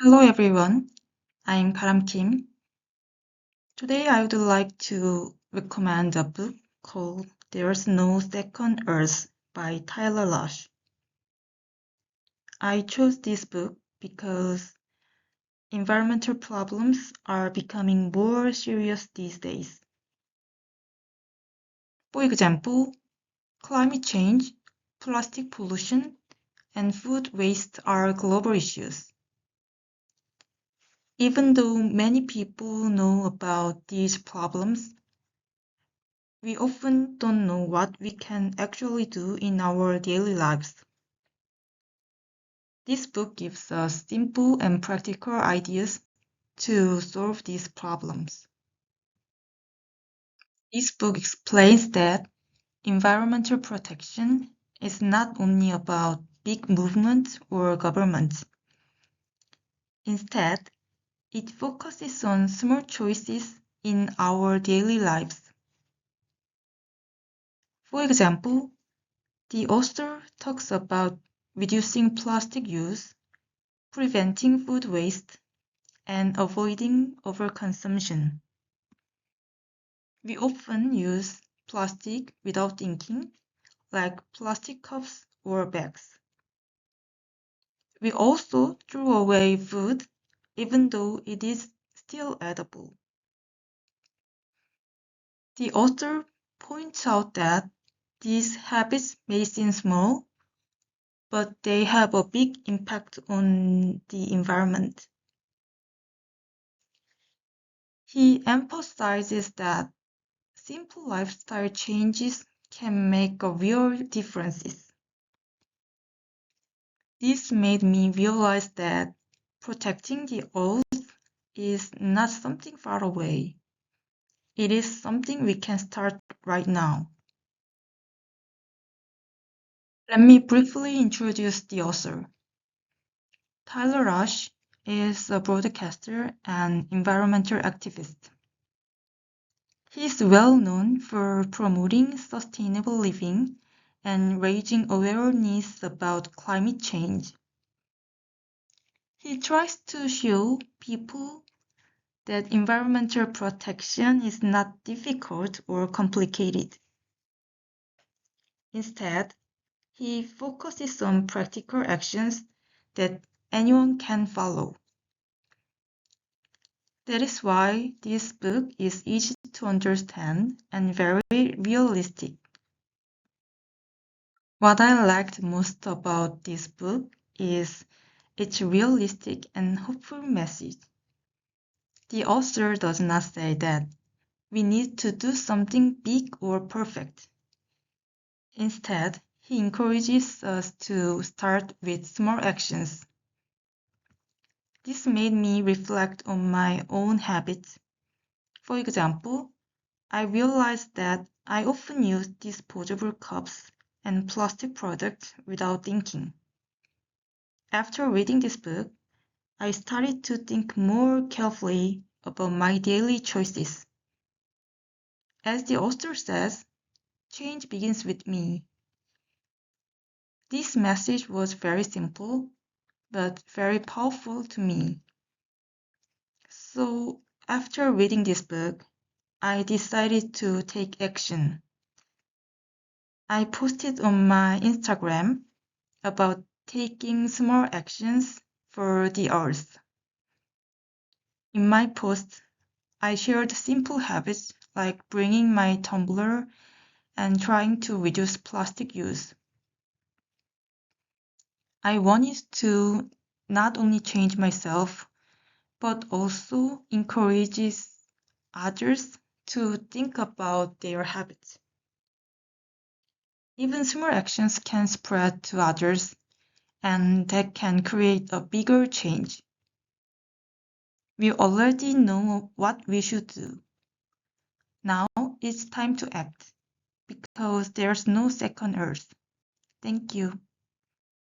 Hello everyone, I'm Karam Kim. Today I would like to recommend a book called There's No Second Earth by Tyler Lush. I chose this book because environmental problems are becoming more serious these days. For example, climate change, plastic pollution, and food waste are global issues. Even though many people know about these problems, we often don't know what we can actually do in our daily lives. This book gives us simple and practical ideas to solve these problems. This book explains that environmental protection is not only about big movements or governments. Instead, it focuses on small choices in our daily lives. For example, the author talks about reducing plastic use, preventing food waste, and avoiding overconsumption. We often use plastic without thinking, like plastic cups or bags. We also throw away food even though it is still edible. The author points out that these habits may seem small, but they have a big impact on the environment. He emphasizes that simple lifestyle changes can make a real difference. This made me realize that protecting the earth is not something far away. It is something we can start right now. Let me briefly introduce the author. Tyler Rush is a broadcaster and environmental activist. He is well known for promoting sustainable living and raising awareness about climate change. He tries to show people that environmental protection is not difficult or complicated. Instead, he focuses on practical actions that anyone can follow. That is why this book is easy to understand and very realistic. What I liked most about this book is its realistic and hopeful message. The author does not say that we need to do something big or perfect. Instead, he encourages us to start with small actions. This made me reflect on my own habits. For example, I realized that I often use disposable cups and plastic products without thinking. After reading this book, I started to think more carefully about my daily choices. As the author says, change begins with me. This message was very simple, but very powerful to me. So, after reading this book, I decided to take action. I posted on my Instagram about taking small actions for the earth. In my post, I shared simple habits like bringing my tumbler and trying to reduce plastic use. I wanted to not only change myself, but also encourages others to think about their habits. Even small actions can spread to others, and that can create a bigger change. We already know what we should do. Now it's time to act, because there's no second earth. Thank you.